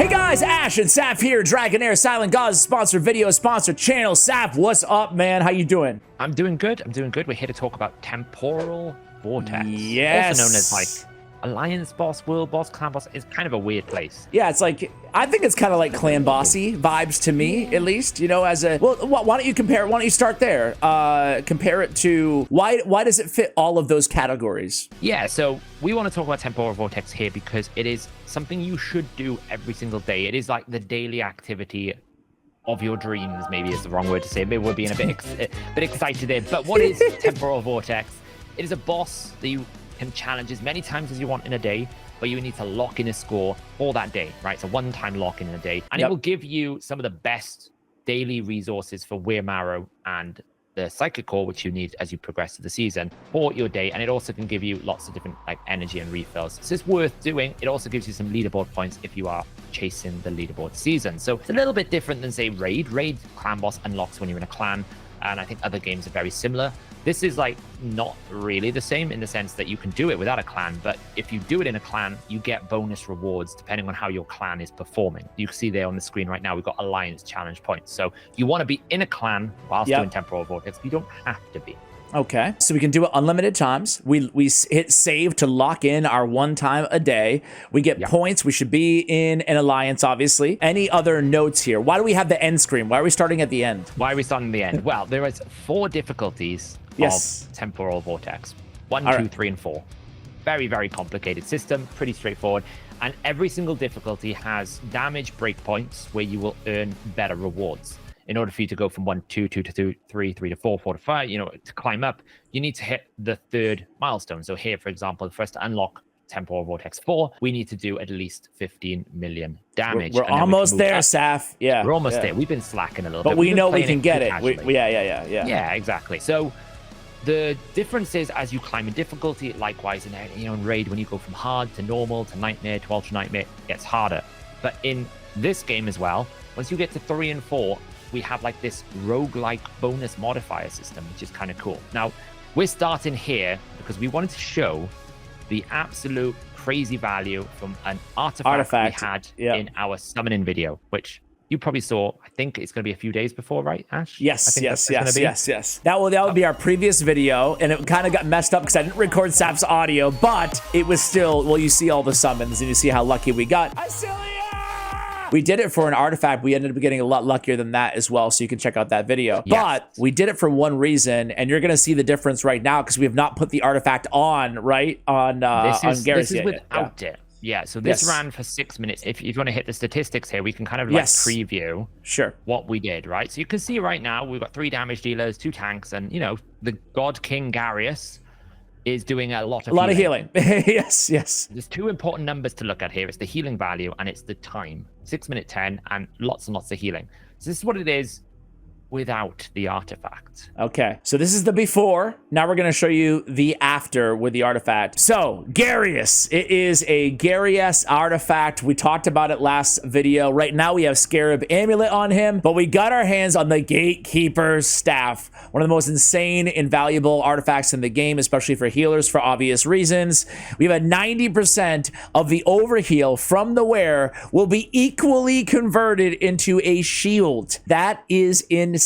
Hey guys, Ash and Saf here. Dragonheir, Silent Gods, sponsor video, sponsor channel. Saf, what's up, man? How you doing? I'm doing good. We're here to talk about Temporal Vortex. Yes. Also known as like Alliance boss, World boss, Clan boss. It's kind of a weird place. Yeah, it's like, I think it's kind of like clan bossy vibes to me, at least, you know, as a, well, why don't you compare, why don't you start there? Compare it to, why does it fit all of those categories? Yeah, so we want to talk about Temporal Vortex here because it is something you should do every single day. It is like the daily activity of your dreams, maybe is the wrong word to say. Maybe we're being a bit excited there. But what is Temporal Vortex? It is a boss that you can challenge as many times as you want in a day, but you need to lock in a score for that day, right? It's a one-time lock in a day, and it will give you some of the best daily resources for Weir Marrow and the Psychic Core, which you need as you progress to the season for your day. And it also can give you lots of different like energy and refills. So it's worth doing. It also gives you some leaderboard points if you are chasing the leaderboard season. So it's a little bit different than say Raid. Raid clan boss unlocks when you're in a clan, and I think other games are very similar. This is like not really the same in the sense that you can do it without a clan, but if you do it in a clan, you get bonus rewards depending on how your clan is performing. You can see there on the screen right now, we've got Alliance challenge points. So you want to be in a clan whilst doing Temporal Vortex. You don't have to be. Okay, so we can do it unlimited times. We hit save to lock in our one time a day. We get points. We should be in an alliance, obviously. Any other notes here? Why do we have the end screen? Why are we starting at the end? Why are we starting at the end? Well, there is 4 difficulties of Temporal Vortex. 1, 2, 3, and 4. Very, very complicated system. Pretty straightforward. And every single difficulty has damage breakpoints where you will earn better rewards. In order for you to go from 1 to 2 to 2, 3 to 4, 4 to 5, you know, to climb up, you need to hit the 3rd milestone. So here, for example, for us to unlock Temporal Vortex 4, we need to do at least 15 million damage. We're almost there, Saf. Yeah. We're almost there. We've been slacking a little bit. But we know we can get it. Yeah, exactly. So the difference is as you climb in difficulty, likewise in Raid, when you go from hard to normal to nightmare to ultra nightmare, it gets harder. But in this game as well, once you get to 3 and 4, we have like this roguelike bonus modifier system, which is kind of cool. Now, we're starting here because we wanted to show the absolute crazy value from an artifact we had in our summoning video, which you probably saw. I think it's going to be a few days before, right, Ash? Yes. That would be our previous video, and it kind of got messed up because I didn't record Saf's audio, but it was still, well, you see all the summons, and you see how lucky we got. We did it for an artifact. We ended up getting a lot luckier than that as well, so you can check out that video. Yes. But we did it for one reason, and you're going to see the difference right now because we have not put the artifact on, right? On Garrus. This is without it. Yeah, so this ran for 6 minutes. If you want to hit the statistics here, we can kind of like preview what we did, right? So you can see right now we've got 3 damage dealers, 2 tanks, and, you know, the God King Garrus is doing a lot of healing. Yes. There's 2 important numbers to look at here. It's the healing value and it's the time. 6 minute 10 and lots of healing. So this is what it is without the artifact. Okay, so this is the before. Now we're going to show you the after with the artifact. So Garrus, it is a Garrus artifact. We talked about it last video. Right now we have Scarab Amulet on him, but we got our hands on the Gatekeeper's Staff, one of the most insane and valuable artifacts in the game, especially for healers for obvious reasons. We have a 90% of the overheal from the wearer will be equally converted into a shield. That is insane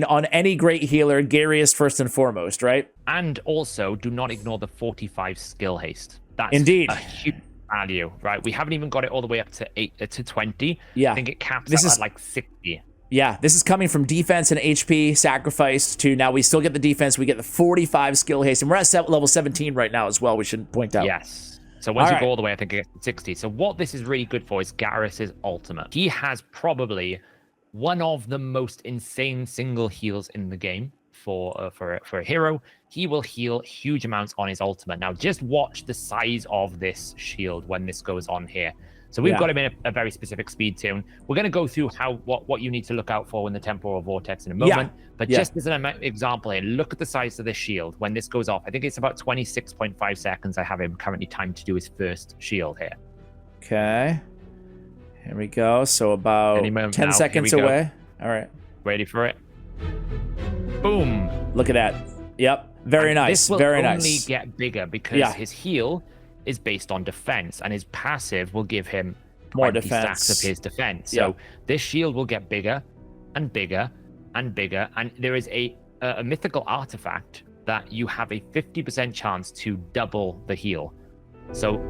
on any great healer, Garrus first and foremost, right? And also, do not ignore the 45 skill haste. That's a huge value, right? We haven't even got it all the way up to 20. Yeah. I think it caps at like 60. Yeah, this is coming from defense and HP sacrificed to now we still get the defense. We get the 45 skill haste, and we're at level 17 right now as well, we should point out. Yes. So once you go all the way, I think it gets 60. So what this is really good for is Garrus's ultimate. He has probably one of the most insane single heals in the game for a hero. He will heal huge amounts on his ultimate. Now, just watch the size of this shield when this goes on here. So we've got him in a very specific speed tune. We're going to go through what you need to look out for in the Temporal Vortex in a moment. But just as an example here, look at the size of this shield when this goes off. I think it's about 26.5 seconds. I have him currently timed to do his first shield here. Okay. Here we go. So about 10 seconds away. All right. Ready for it? Boom. Look at that. Yep. Very nice. Very nice. This will only get bigger because his heal is based on defense, and his passive will give him More 20 stacks defense. of his defense. So this shield will get bigger and bigger and bigger. And there is a mythical artifact that you have a 50% chance to double the heal. So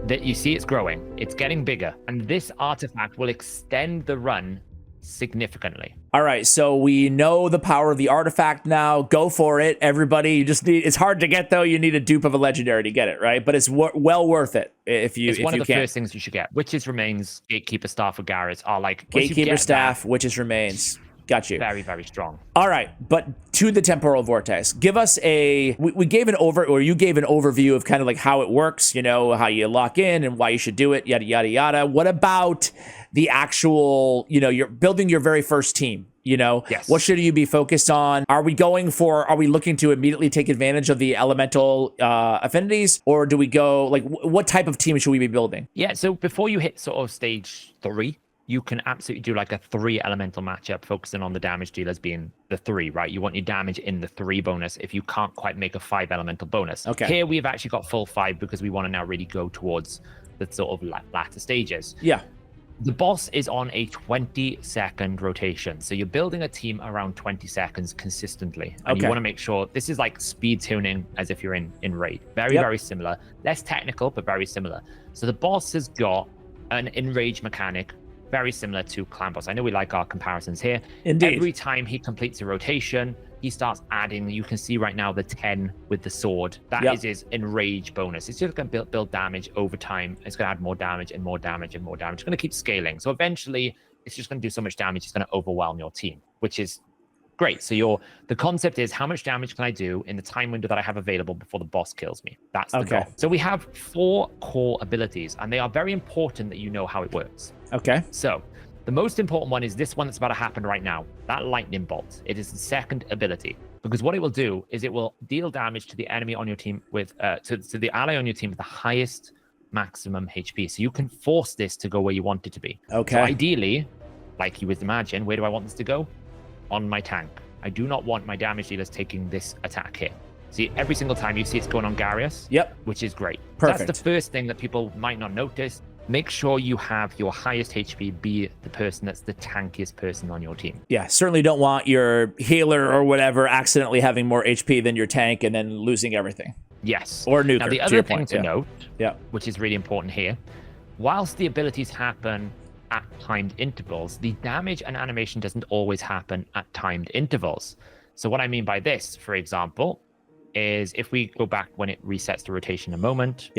that you see it's growing, it's getting bigger. And this artifact will extend the run significantly. All right, so we know the power of the artifact now. Go for it, everybody. You just need, it's hard to get though. You need a dupe of a legendary to get it, right? But it's well worth it if you It's one of the can. first things you should get. Witches Remains, Gatekeeper Staff, or Garrett are like Gatekeeper Staff, Witches Remains. Got you. Very, very strong. All right, but to the Temporal Vortex, give us we gave an you gave an overview of kind of like how it works, you know, how you lock in and why you should do it, yada, yada, yada. What about the actual, you know, you're building your very first team, you know? Yes. What should you be focused on? Are we looking to immediately take advantage of the elemental affinities, or do we go, like, what type of team should we be building? Yeah, so before you hit sort of stage 3, you can absolutely do like a 3 elemental matchup, focusing on the damage dealers being the 3, right? You want your damage in the 3 bonus if you can't quite make a 5 elemental bonus. Okay. Here we've actually got full 5 because we want to now really go towards the sort of latter stages. Yeah. The boss is on a 20-second rotation. So you're building a team around 20 seconds consistently. And you want to make sure this is like speed tuning as if you're in raid. Very, very similar. Less technical, but very similar. So the boss has got an enrage mechanic, very similar to Clan Boss. I know we like our comparisons here. Indeed. Every time he completes a rotation, he starts adding, you can see right now the 10 with the sword. That is his enrage bonus. It's just going to build damage over time. It's going to add more damage and more damage and more damage. It's going to keep scaling. So eventually, it's just going to do so much damage, it's going to overwhelm your team, which is great. So the concept is, how much damage can I do in the time window that I have available before the boss kills me? That's the goal. So we have 4 core abilities, and they are very important that you know how it works. Okay. So the most important one is this one that's about to happen right now, that lightning bolt. It is the second ability, because what it will do is it will deal damage to the enemy on your team with to the ally on your team with the highest maximum HP. So you can force this to go where you want it to be. Okay. So ideally, like you would imagine, where do I want this to go? On my tank. I do not want my damage dealers taking this attack hit. See, every single time you see it's going on Garius, which is great. Perfect. That's the first thing that people might not notice. Make sure you have your highest HP be the person that's the tankiest person on your team. Yeah, certainly don't want your healer or whatever accidentally having more HP than your tank and then losing everything. Yes. Or nuker. Now, the other thing to note, which is really important here, whilst the abilities happen at timed intervals, the damage and animation doesn't always happen at timed intervals. So what I mean by this, for example, is if we go back when it resets the rotation a moment,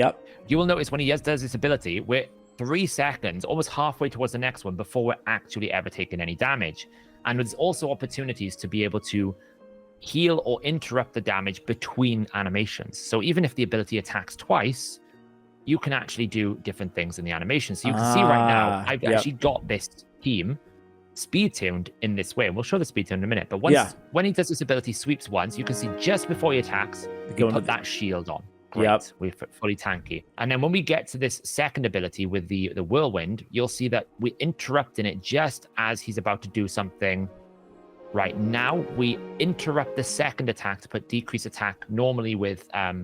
you will notice when he does this ability, we're 3 seconds, almost halfway towards the next one before we're actually ever taking any damage. And there's also opportunities to be able to heal or interrupt the damage between animations. So even if the ability attacks twice, you can actually do different things in the animation. So you can see right now, I've actually got this team speed tuned in this way. And we'll show the speed tune in a minute. But when he does this ability, sweeps once, you can see just before he attacks, he put that shield on. Great. We're fully tanky. And then when we get to this second ability with the whirlwind, you'll see that we're interrupting it just as he's about to do something. Right now, we interrupt the second attack to put decrease attack normally with our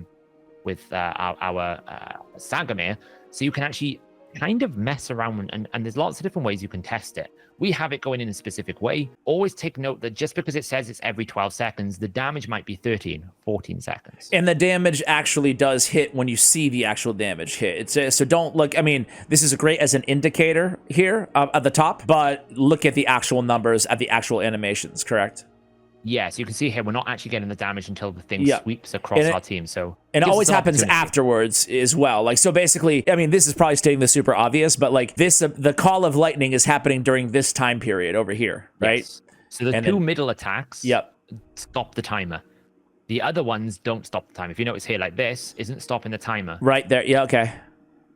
Sagamir. So you can actually kind of mess around and there's lots of different ways you can test it. We have it going in a specific way. Always take note that just because it says it's every 12 seconds, the damage might be 13, 14 seconds. And the damage actually does hit when you see the actual damage hit. So don't look, I mean, this is great as an indicator here at the top, but look at the actual numbers at the actual animations, correct? Yes, you can see here, we're not actually getting the damage until the thing sweeps across our team. So and it always happens afterwards as well. Like, so basically, I mean, this is probably stating the super obvious, but like this, the call of lightning is happening during this time period over here, right? Yes. So the two middle attacks stop the timer. The other ones don't stop the timer. If you notice here, like this isn't stopping the timer. Right there. Yeah, okay.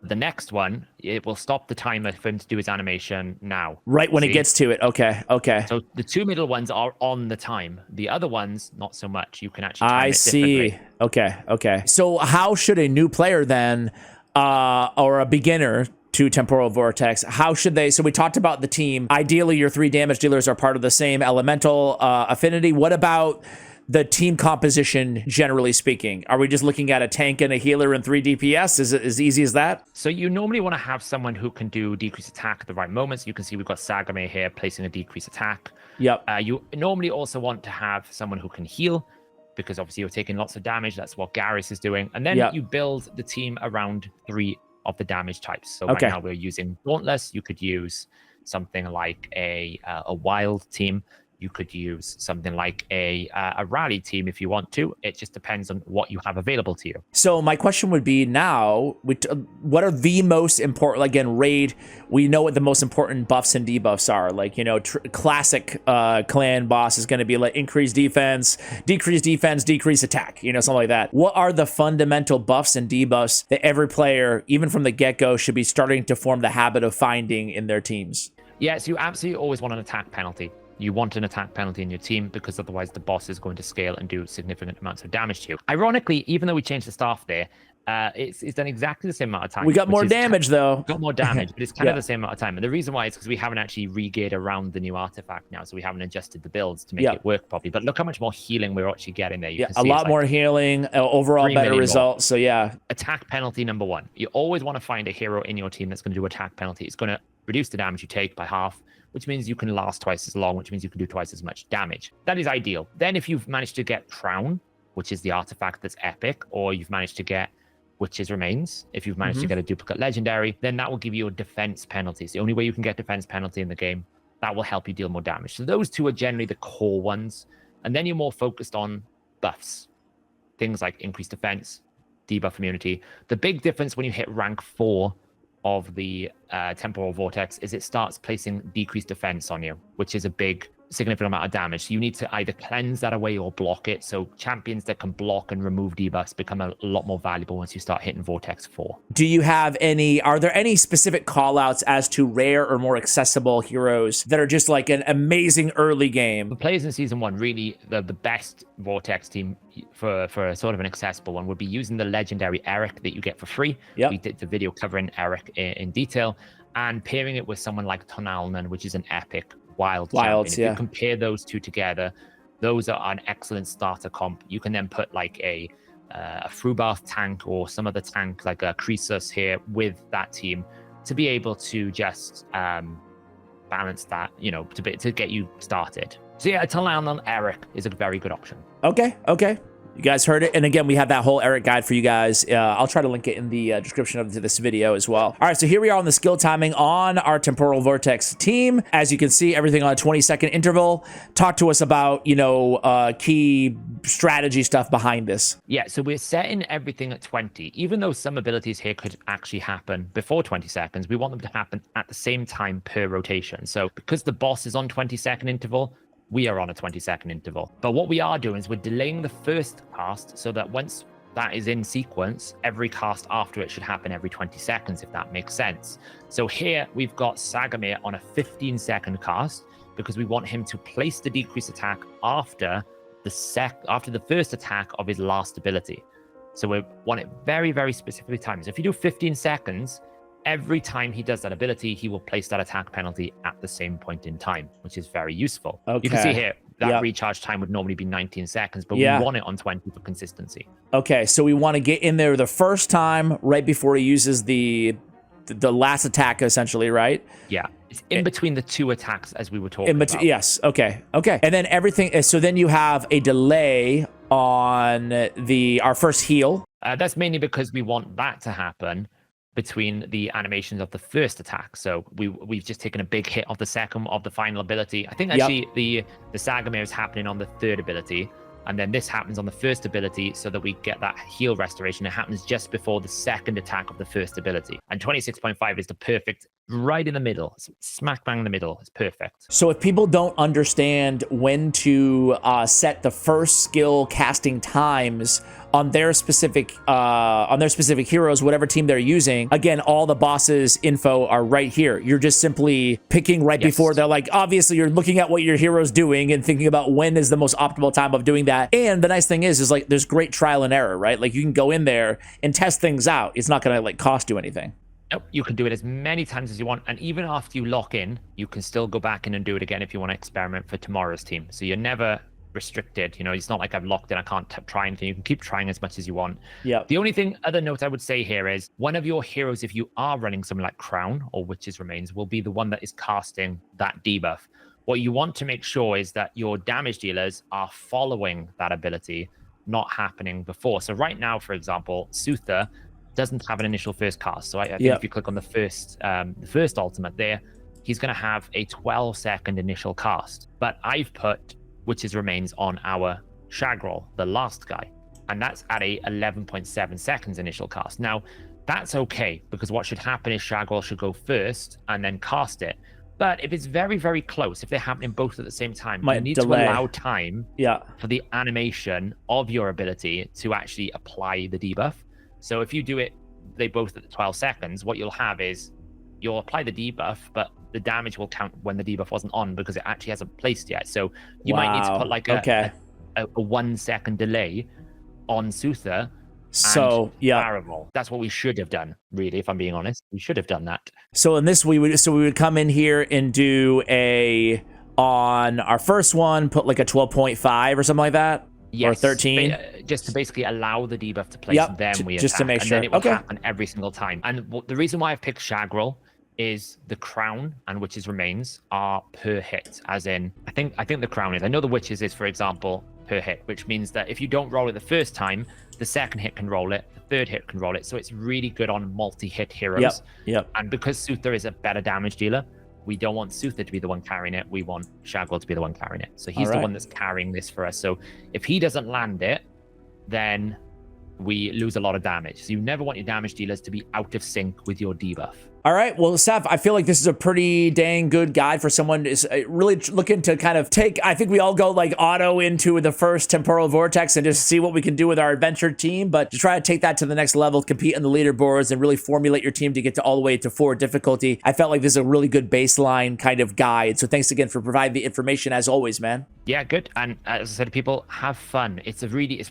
The next one, it will stop the timer for him to do his animation now. Right when it gets to it. Okay, okay. So the two middle ones are on the time. The other ones, not so much. You can actually time it differently. Okay, okay. So how should a new player then, or a beginner to Temporal Vortex, how should they, so we talked about the team. Ideally, your 3 damage dealers are part of the same elemental affinity. What about the team composition, generally speaking? Are we just looking at a tank and a healer and 3 DPS? Is it as easy as that? So you normally want to have someone who can do decreased attack at the right moments. You can see we've got Sagame here placing a decreased attack. Yep. You normally also want to have someone who can heal, because obviously you're taking lots of damage. That's what Garrus is doing. And then you build the team around 3 of the damage types. So right now we're using Dauntless. You could use something like a wild team. You could use something like a rally team if you want to. It just depends on what you have available to you. So my question would be now, what are the most important, again, raid, we know what the most important buffs and debuffs are. Like, you know, classic clan boss is going to be like increased defense, decrease attack, you know, something like that. What are the fundamental buffs and debuffs that every player, even from the get-go, should be starting to form the habit of finding in their teams? Yeah, so you absolutely always want an attack penalty. You want an attack penalty in your team, because otherwise the boss is going to scale and do significant amounts of damage to you. Ironically, even though we changed the staff there, it's done exactly the same amount of time. We got more damage, though. Got more damage, but it's kind of the same amount of time. And the reason why is because we haven't actually re-geared around the new artifact now, so we haven't adjusted the builds to make it work properly. But look how much more healing we're actually getting there. You can see a lot more healing, overall better results. So yeah. Attack penalty number 1. You always want to find a hero in your team that's going to do attack penalty. It's going to reduce the damage you take by half, which means you can last twice as long, which means you can do twice as much damage. That is ideal. Then if you've managed to get Crown, which is the artifact that's epic, or you've managed to get Witch's Remains, if you've managed to get a duplicate legendary, then that will give you a defense penalty. It's the only way you can get defense penalty in the game. That will help you deal more damage. So those 2 are generally the core ones. And then you're more focused on buffs. Things like increased defense, debuff immunity. The big difference when you hit rank 4 of the Temporal Vortex is it starts placing decreased defense on you, which is a big significant amount of damage. So you need to either cleanse that away or block it. So champions that can block and remove debuffs become a lot more valuable once you start hitting Vortex 4. Do you have are there any specific call outs as to rare or more accessible heroes that are just like an amazing early game? The players in season 1, really the best Vortex team for sort of an accessible one would be using the legendary Eric that you get for free. We did the video covering Eric in detail, and pairing it with someone like Tonalnan, which is an epic wild champion. If you compare those 2 together, those are an excellent starter comp. You can then put like a Frubath tank or some other tank like a Croesus here with that team to be able to just balance that, you know, to get you started. So yeah, Tonalnan Eric is a very good option. Okay. You guys heard it. And again, we have that whole Eric guide for you guys. I'll try to link it in the description of this video as well. All right, so here we are on the skill timing on our Temporal Vortex team. As you can see, everything on a 20-second interval. Talk to us about, you know, key strategy stuff behind this. Yeah, so we're setting everything at 20. Even though some abilities here could actually happen before 20 seconds, we want them to happen at the same time per rotation. So because the boss is on 20-second interval, we are on a 20-second interval. But what we are doing is we're delaying the first cast so that once that is in sequence, every cast after it should happen every 20 seconds, if that makes sense. So here we've got Sagame on a 15-second cast because we want him to place the decreased attack after the first attack of his last ability. So we want it very, very specifically timed. So if you do 15 seconds, every time he does that ability, he will place that attack penalty at the same point in time, which is very useful. You can see here, that recharge time would normally be 19 seconds, but we want it on 20 for consistency. Okay, so we want to get in there the first time right before he uses the last attack, essentially, right? Yeah. It's in between the 2 attacks, as we were talking about. Yes, okay. And then everything, so then you have a delay on our first heal. That's mainly because we want that to happen between the animations of the first attack. So we've just taken a big hit of the final ability. I think actually the Sagame is happening on the 3rd ability, and then this happens on the 1st ability so that we get that heal restoration. It happens just before the 2nd attack of the 1st ability. And 26.5 is the perfect, right in the middle, smack bang in the middle. It's perfect. So if people don't understand when to set the first skill casting times on their specific heroes, whatever team they're using, again, all the bosses info are right here. You're just simply picking right before. They're like, obviously you're looking at what your hero's doing and thinking about when is the most optimal time of doing that. And the nice thing is like there's great trial and error, right? Like you can go in there and test things out. It's not gonna like cost you anything. Nope, you can do it as many times as you want, and even after you lock in, you can still go back in and do it again if you want to experiment for tomorrow's team. So you're never restricted. You know, it's not like I've locked in, I can't try anything. You can keep trying as much as you want. Yeah. The only other note I would say here is one of your heroes, if you are running something like Crown or Witch's Remains, will be the one that is casting that debuff. What you want to make sure is that your damage dealers are following that ability, not happening before. So right now, for example, Soother doesn't have an initial first cast. So I think if you click on the first ultimate there, he's going to have a 12-second initial cast. But I've put Witch's Remains on our Shagrel, the last guy, and that's at a 11.7 seconds initial cast. Now, that's okay, because what should happen is Shagrel should go first and then cast it. But if it's very, very close, if they're happening both at the same time, you need to allow time for the animation of your ability to actually apply the debuff. So if you do it, they both at the 12 seconds, what you'll have is you'll apply the debuff, but the damage will count when the debuff wasn't on because it actually hasn't placed yet. So you might need to put like a 1 second delay on Soother. So Variable. That's what we should have done, really, if I'm being honest. We should have done that. So in this, we would come in here and do on our first one, put like a 12.5 or something like that. Yes, or 13, just to basically allow the debuff to place. Then we just attack, to make sure. And then it will happen every single time. And the reason why I've picked Shagrel is the Crown and Witch's Remains are per hit. As in, I think the Crown is. I know the Witches is, for example, per hit, which means that if you don't roll it the first time, the second hit can roll it, the third hit can roll it. So it's really good on multi-hit heroes. Yep. And because Soother is a better damage dealer, we don't want Soother to be the one carrying it. We want Shagrel to be the one carrying it. So he's the one that's carrying this for us. So if he doesn't land it, then we lose a lot of damage. So you never want your damage dealers to be out of sync with your debuff. All right, well, Seth, I feel like this is a pretty dang good guide for someone who's really looking to kind of take, I think we all go like auto into the first Temporal Vortex and just see what we can do with our adventure team, but to try to take that to the next level, compete in the leaderboards and really formulate your team to get to all the way to 4 difficulty. I felt like this is a really good baseline kind of guide. So thanks again for providing the information as always, man. Yeah, good. And as I said to people, have fun. It's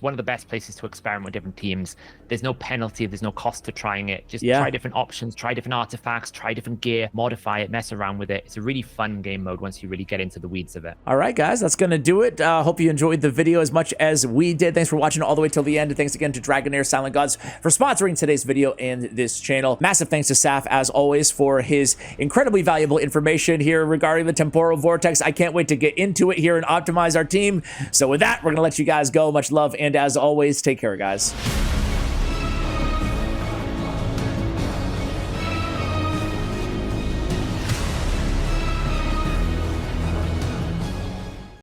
one of the best places to experiment with different teams. There's no penalty, there's no cost to trying it. Just try different options, try different artifacts, try different gear, modify it, mess around with it. It's a really fun game mode once you really get into the weeds of it. All right, guys, that's gonna do it. Hope you enjoyed the video as much as we did. Thanks for watching all the way till the end. And thanks again to Dragonheir Silent Gods for sponsoring today's video and this channel. Massive thanks to Saf, as always, for his incredibly valuable information here regarding the Temporal Vortex. I can't wait to get into it here and optimize our team. So with that, we're gonna let you guys go. Much love, and as always, take care, guys.